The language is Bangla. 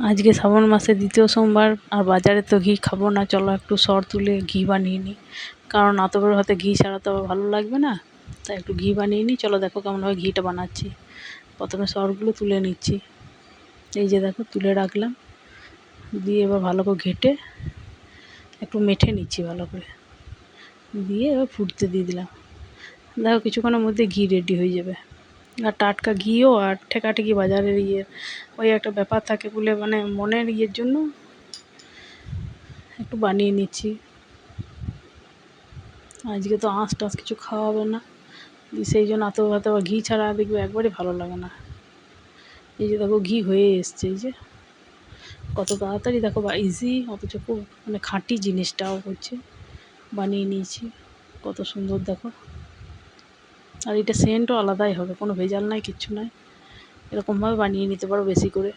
আজকে শ্রাবণ মাসের দ্বিতীয় সোমবার, আর বাজারে তো ঘি খাবো না, চলো একটু সর তুলে ঘি বানিয়ে নিই। কারণ অত বড় হাতে ঘি ছাড়া তো ভালো লাগবে না, তাই একটু ঘি বানিয়ে নিই। চলো দেখো কেমনভাবে ঘিটা বানাচ্ছি। প্রথমে সরগুলো তুলে নিচ্ছি, এই যে দেখো তুলে রাখলাম। দিয়ে এবার ভালো করে ঘেটে একটু মেখে নিচ্ছি ভালো করে, দিয়ে এবার ফুটতে দিয়ে দিলাম। দেখো কিছুক্ষণের মধ্যে ঘি রেডি হয়ে যাবে। আর টাটকা ঘিও, আর ঠেকাঠেকি বাজারের ওই একটা ব্যাপার থাকে বলে, মানে মনের জন্য একটু বানিয়ে নিচ্ছি। আজকে তো আঁশ টাঁশ কিছু খাওয়া হবে না, সেই জন্য এত ঘি ছাড়া দেখবে একবারই ভালো লাগে না। এই যে দেখো ঘি হয়ে এসছে, এই যে কত তাড়াতাড়ি দেখো, বা ইজি, অথচ খুব মানে খাঁটি জিনিসটাও হচ্ছে, বানিয়ে নিয়েছি কত সুন্দর দেখো। আর এটা সেন্টও আলাদাই হবে, কোনো ভেজাল নাই, কিচ্ছু নাই। এরকমভাবে বানিয়ে নিতে পারো বেশি করে।